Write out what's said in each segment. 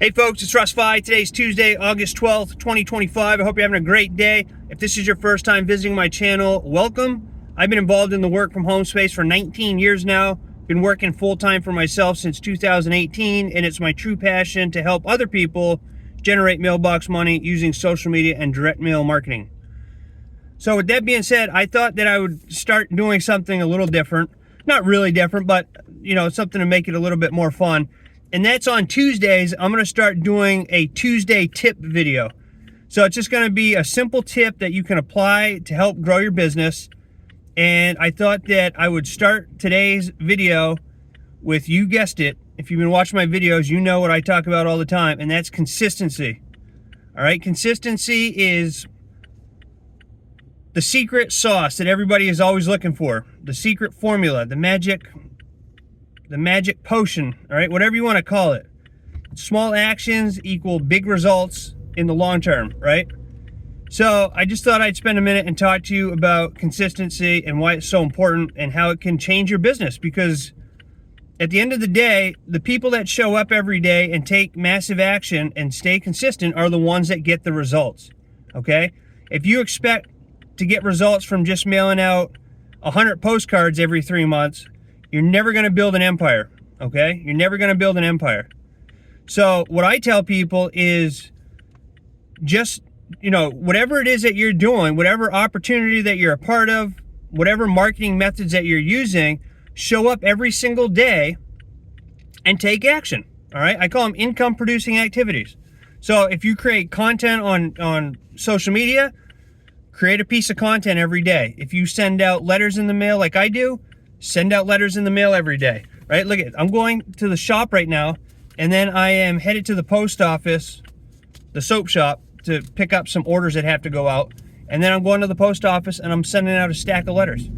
Hey folks, it's Russ. Today's Tuesday, August 12th, 2025. I hope you're having a great day. If this is your first time visiting my channel, welcome. I've been involved in the work from home space for 19 years now. Been working full-time for myself since 2018, and it's my true passion to help other people generate mailbox money using social media and direct mail marketing. So with that being said, I thought that I would start doing something a little different. Not really different, but something to make it a little bit more fun. And that's on Tuesdays. I'm going to start doing a Tuesday tip video. So it's just going to be a simple tip that you can apply to help grow your business. And I thought that I would start today's video with, you guessed it, if you've been watching my videos, you know what I talk about all the time, and that's consistency. All right, consistency is the secret sauce that everybody is always looking for. The secret formula, the magic potion, all right, whatever you want to call it. Small actions equal big results in the long term, right? So I just thought I'd spend a minute and talk to you about consistency and why it's so important and how it can change your business, because at the end of the day, the people that show up every day and take massive action and stay consistent are the ones that get the results, okay? If you expect to get results from just mailing out 100 postcards every 3 months, you're never going to build an empire, okay? You're never going to build an empire. So what I tell people is just, whatever it is that you're doing, whatever opportunity that you're a part of, whatever marketing methods that you're using, show up every single day and take action, all right? I call them income producing activities. So if you create content on social media, create a piece of content every day. If you send out letters in the mail like I do, send out letters in the mail every day, right? Look at, I'm going to the shop right now, and then I am headed to the post office, the soap shop, to pick up some orders that have to go out. And then I'm going to the post office and I'm sending out a stack of letters,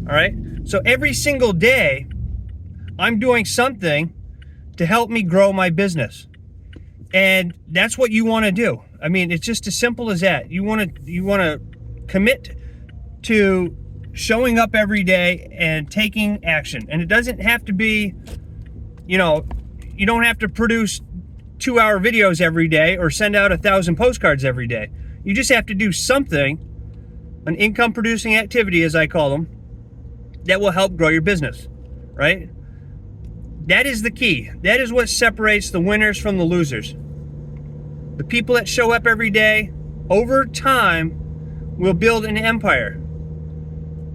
all right? So every single day, I'm doing something to help me grow my business. And that's what you want to do. I mean, it's just as simple as that. You want to commit to showing up every day and taking action. And it doesn't have to be, you don't have to produce 2-hour videos every day or send out 1,000 postcards every day. You just have to do something, an income producing activity, as I call them, that will help grow your business, right? That is the key. That is what separates the winners from the losers. The people that show up every day, over time, will build an empire.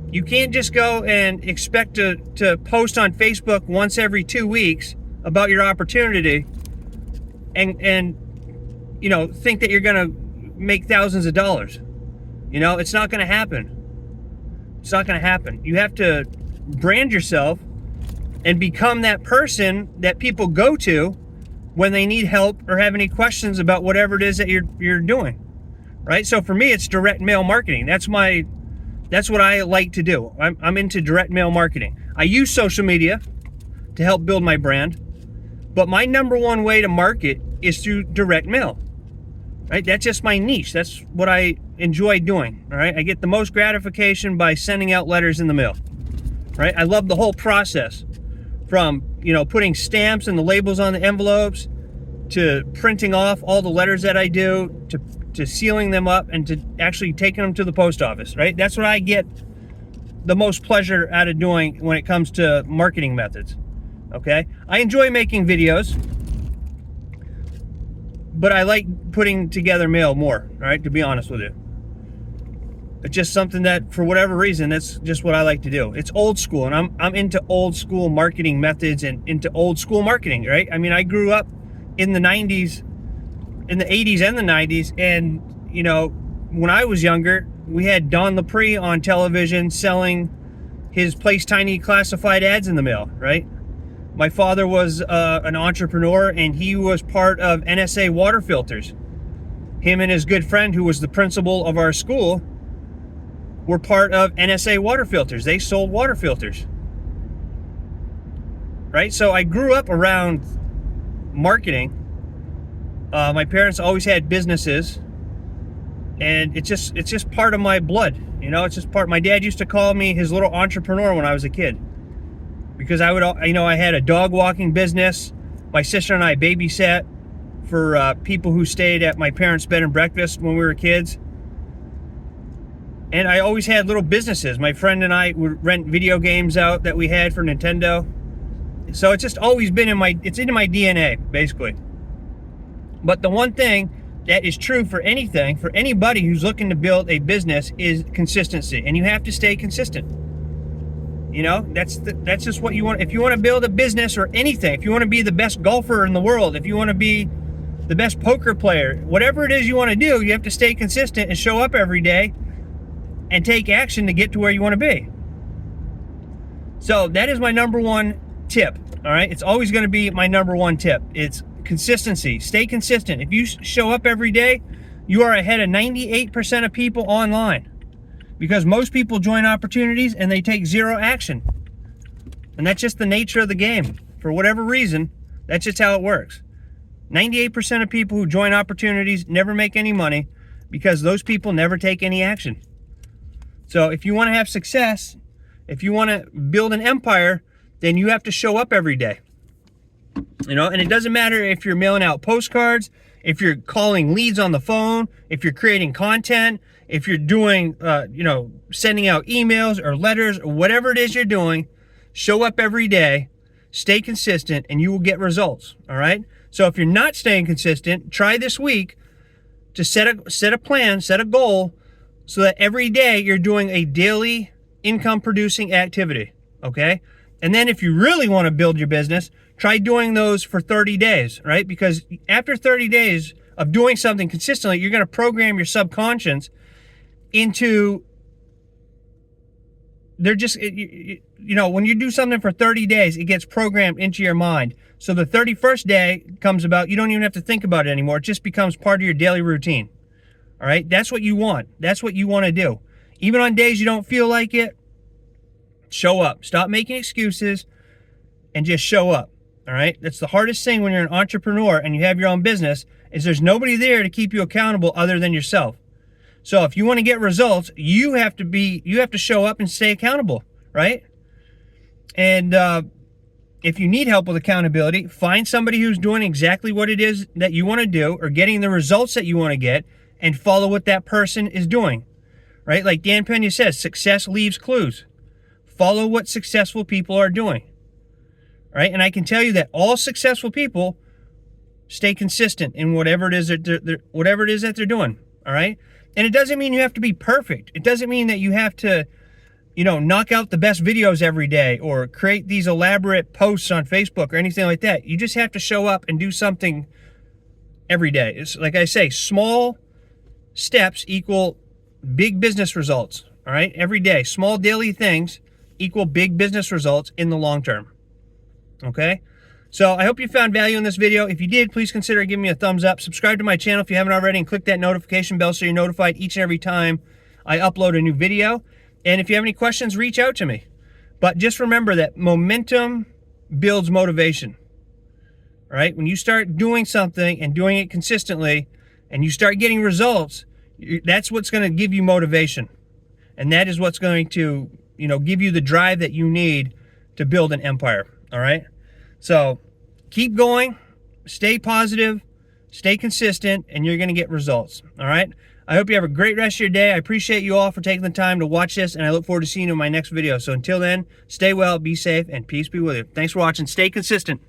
You can't just go and expect to post on Facebook once every 2 weeks about your opportunity and think that you're going to make thousands of dollars. It's not going to happen. It's not going to happen. You have to brand yourself and become that person that people go to when they need help or have any questions about whatever it is that you're doing, right? So for me, it's direct mail marketing. That's what I like to do. I'm into direct mail marketing. I use social media to help build my brand, but my number one way to market is through direct mail, right? That's just my niche. That's what I enjoy doing, all right? I get the most gratification by sending out letters in the mail, right? I love the whole process, from, putting stamps and the labels on the envelopes, to printing off all the letters that I do, to sealing them up, and to actually taking them to the post office, right? That's what I get the most pleasure out of doing when it comes to marketing methods, okay? I enjoy making videos, but I like putting together mail more, all right, to be honest with you. It's just something that, for whatever reason, that's just what I like to do. It's old school, and I'm into old school marketing methods and into old school marketing, right? I mean, I grew up in the 90s, in the 80s and the 90s, and when I was younger, we had Don Lepre on television selling his Place Tiny classified ads in the mail, right? My father was an entrepreneur, and he was part of NSA water filters. Him and his good friend, who was the principal of our school, were part of NSA water filters. They sold water filters, right? So I grew up around marketing. My parents always had businesses, and it's just part of my blood. It's just part. My dad used to call me his little entrepreneur when I was a kid, because I had a dog walking business. My sister and I babysat for people who stayed at my parents' bed and breakfast when we were kids. And I always had little businesses. My friend and I would rent video games out that we had for Nintendo. So it's just always been in my DNA, basically. But the one thing that is true for anything, for anybody who's looking to build a business, is consistency. And you have to stay consistent. You know, that's just what you want. If you want to build a business or anything, if you want to be the best golfer in the world, if you want to be the best poker player, whatever it is you want to do, you have to stay consistent and show up every day and take action to get to where you want to be. So that is my number one tip. All right, it's always going to be my number one tip. It's consistency. Stay consistent. If you show up every day, you are ahead of 98% of people online, because most people join opportunities and they take zero action. And that's just the nature of the game. For whatever reason, that's just how it works. 98% of people who join opportunities never make any money because those people never take any action. So if you want to have success, if you want to build an empire, then you have to show up every day. You know, and it doesn't matter if you're mailing out postcards, if you're calling leads on the phone, if you're creating content, if you're doing, sending out emails or letters or whatever it is you're doing, show up every day, stay consistent, and you will get results. All right. So if you're not staying consistent, try this week to set a plan, set a goal, so that every day you're doing a daily income producing activity. Okay. And then if you really want to build your business, try doing those for 30 days, right? Because after 30 days of doing something consistently, you're going to program your subconscious into, when you do something for 30 days, it gets programmed into your mind. So the 31st day comes about, you don't even have to think about it anymore. It just becomes part of your daily routine. All right. That's what you want. That's what you want to do. Even on days you don't feel like it, show up. Stop making excuses and just show up. All right. That's the hardest thing when you're an entrepreneur and you have your own business, is there's nobody there to keep you accountable other than yourself. So if you want to get results, you have to show up and stay accountable, right? And if you need help with accountability, find somebody who's doing exactly what it is that you want to do or getting the results that you want to get, and follow what that person is doing, right? Like Dan Pena says, success leaves clues. Follow what successful people are doing, right? And I can tell you that all successful people stay consistent in whatever it is that they're doing, all right? And it doesn't mean you have to be perfect. It doesn't mean that you have to, knock out the best videos every day or create these elaborate posts on Facebook or anything like that. You just have to show up and do something every day. It's like I say, small steps equal big business results, all right? Every day, small daily things equal big business results in the long term, okay? So I hope you found value in this video. If you did, please consider giving me a thumbs up. Subscribe to my channel if you haven't already, and click that notification bell so you're notified each and every time I upload a new video. And if you have any questions, reach out to me. But just remember that momentum builds motivation, all right? When you start doing something and doing it consistently and you start getting results, that's what's going to give you motivation. And that is what's going to, give you the drive that you need to build an empire, all right? So keep going, stay positive, stay consistent, and you're going to get results, all right? I hope you have a great rest of your day. I appreciate you all for taking the time to watch this, and I look forward to seeing you in my next video. So until then, stay well, be safe, and peace be with you. Thanks for watching. Stay consistent.